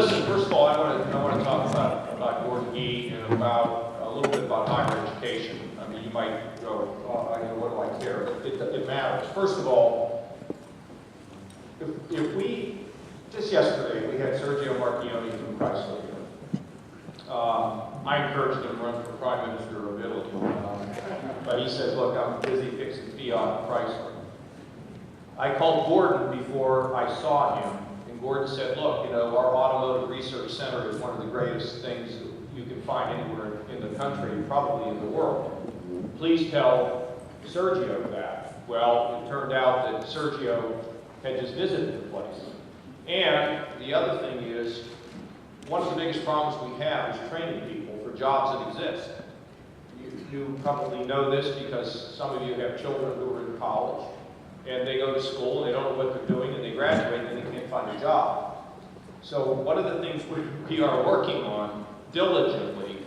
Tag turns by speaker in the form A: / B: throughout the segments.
A: listen, first of all, I want to talk about Gordon Gee and about a little bit about higher education. I mean, you might go, oh, what do I care? It matters. First of all, if we, just yesterday, we had Sergio Marchionne from Chrysler here. I encouraged him to run for Prime Minister of Italy, but he says, look, I'm busy fixing Fiat and Chrysler. I called Gordon before I saw him, and Gordon said, look, you know, our automotive research center is one of the greatest things you can find anywhere in the country, probably in the world. Please tell Sergio that. Well, it turned out that Sergio had just visited the place. And the other thing is, one of the biggest problems we have is training people for jobs that exist. You probably know this because some of you have children who are in college, and they go to school, and they don't know what they're doing, and they graduate, and they can't find a job. So one of the things we are working on diligently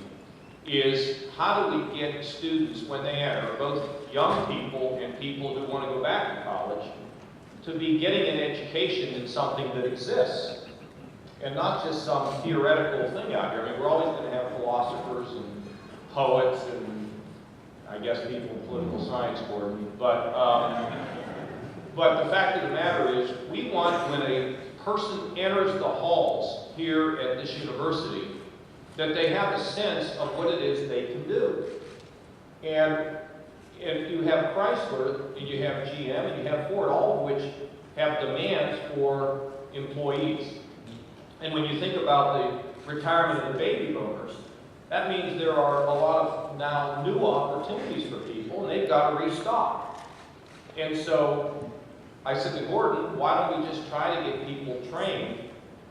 A: is how do we get students, when they enter, both young people and people who want to go back to college, to be getting an education in something that exists, and not just some theoretical thing out here. I mean, we're always going to have philosophers and poets and, I guess, people in political science, Gordon, but the fact of the matter is, we want, when a person enters the halls here at this university, that they have a sense of what it is they can do. And you have Chrysler, and you have GM, and you have Ford, all of which have demands for employees. And when you think about the retirement of the baby boomers, that means there are a lot of now new opportunities for people, and they've got to restock. And so I said to Gordon, why don't we just try to get people trained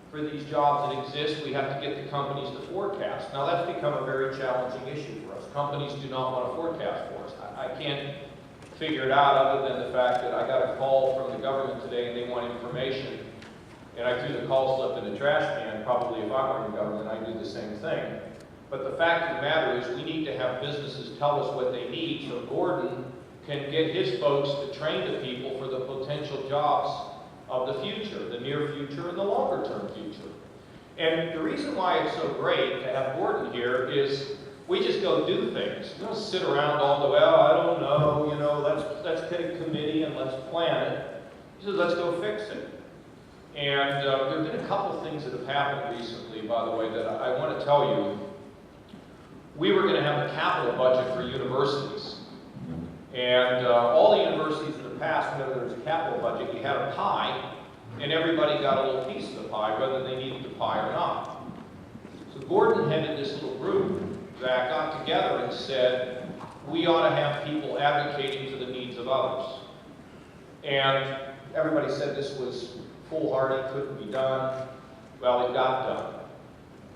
A: for these jobs that exist? We have to get the companies to forecast. Now that's become a very challenging issue for us. Companies do not want to forecast for us. I can't figure it out other than the fact that I got a call from the government today and they want information, and I threw the call slip in the trash can. Probably if I were in government, I'd do the same thing. But the fact of the matter is, we need to have businesses tell us what they need so Gordon can get his folks to train the people for the potential jobs of the future, the near future and the longer term future. And the reason why it's so great to have Gordon here is we just go do things. We don't sit around all the way, oh, I don't know, you know, let's get a committee and let's plan it. He says, let's go fix it. And there have been a couple things that have happened recently, by the way, that I want to tell you. We were going to have a capital budget for universities. And all the universities in the past, whenever there was a capital budget, you had a pie, and everybody got a little piece of the pie, whether they needed the pie or not. So Gordon headed this little group that got together and said, we ought to have people advocating for the needs of others. And everybody said this was foolhardy, couldn't be done. Well, it got done.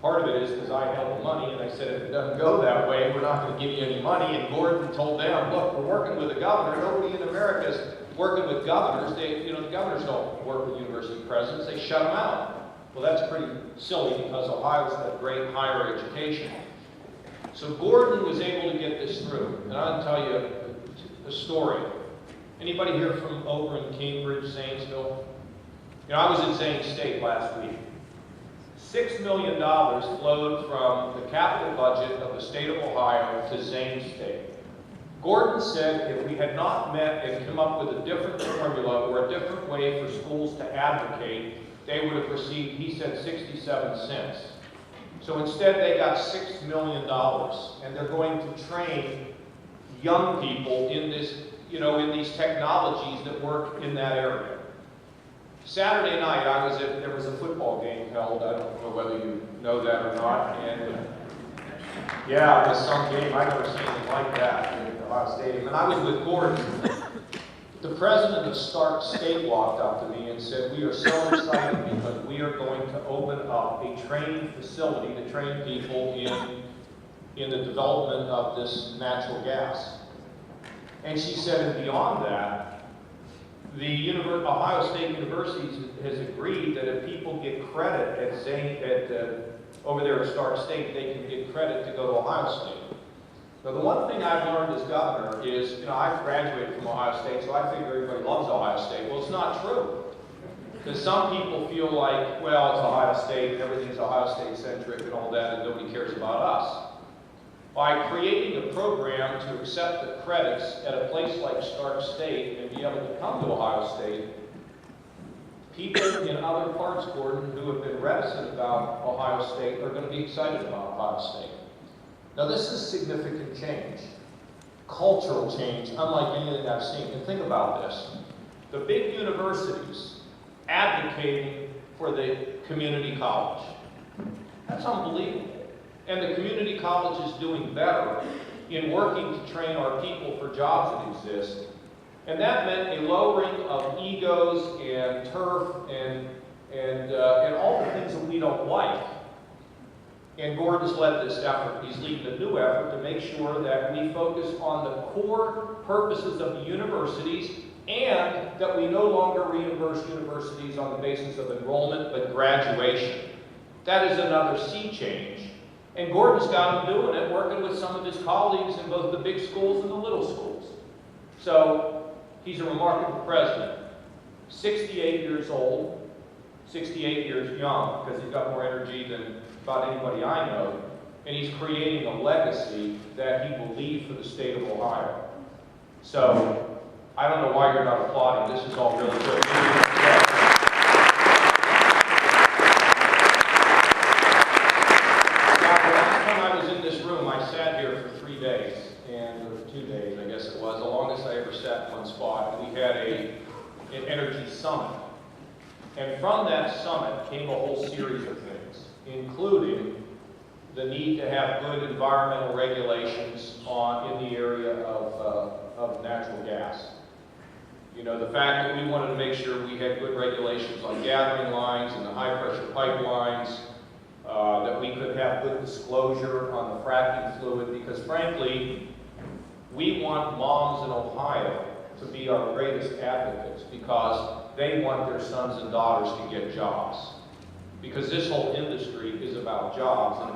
A: Part of it is because I held the money, and I said, if it doesn't go that way, we're not going to give you any money. And Gordon told them, look, we're working with a governor. Nobody in America is working with governors. The governors don't work with university presidents. They shut them out. Well, that's pretty silly because Ohio's got great higher education. So Gordon was able to get this through. And I'll tell you a story. Anybody here from over in Cambridge, Zanesville? You know, I was in Zane State last week. $6 million flowed from the capital budget of the state of Ohio to Zane State. Gordon said if we had not met and come up with a different formula or a different way for schools to advocate, they would have received, he said, 67 cents. So instead they got $6 million, and they're going to train young people in this, you know, in these technologies that work in that area. Saturday night, there was a football game held. I don't know whether you know that or not. And yeah, it was some game. I've never seen anything like that in the Ohio Stadium. And I was with Gordon. The president of Stark State walked up to me and said, we are so excited because we are going to open up a training facility to train people in the development of this natural gas. And she said, and beyond that, the Ohio State University has agreed that if people get credit over there at Stark State, they can get credit to go to Ohio State. So the one thing I've learned as governor is, you know, I've graduated from Ohio State, so I figure everybody loves Ohio State. Well, it's not true. Because some people feel like, well, it's Ohio State, and everything's Ohio State centric and all that, and nobody cares about us. By creating a program to accept the credits at a place like Stark State and be able to come to Ohio State, people in other parts, Gordon, who have been reticent about Ohio State are going to be excited about Ohio State. Now, this is significant change, cultural change, unlike anything I've seen. And think about this. The big universities advocating for the community college. That's unbelievable. And the community college is doing better in working to train our people for jobs that exist. And that meant a lowering of egos and turf and all the things that we don't like. And Gordon's led this effort. He's leading a new effort to make sure that we focus on the core purposes of the universities and that we no longer reimburse universities on the basis of enrollment but graduation. That is another sea change. And Gordon's got him doing it, working with some of his colleagues in both the big schools and the little schools. So he's a remarkable president. 68 years old, 68 years young, because he's got more energy than about anybody I know, and he's creating a legacy that he will leave for the state of Ohio. So I don't know why you're not applauding. This is all really good. For 3 days, and 2 days, I guess it was, the longest I ever sat in one spot. And we had an energy summit. And from that summit came a whole series of things, including the need to have good environmental regulations in the area of natural gas. You know, the fact that we wanted to make sure we had good regulations on gathering lines and the high-pressure pipelines, that we could have good disclosure on the fracking fluid, because frankly, we want moms in Ohio to be our greatest advocates because they want their sons and daughters to get jobs. Because this whole industry is about jobs. And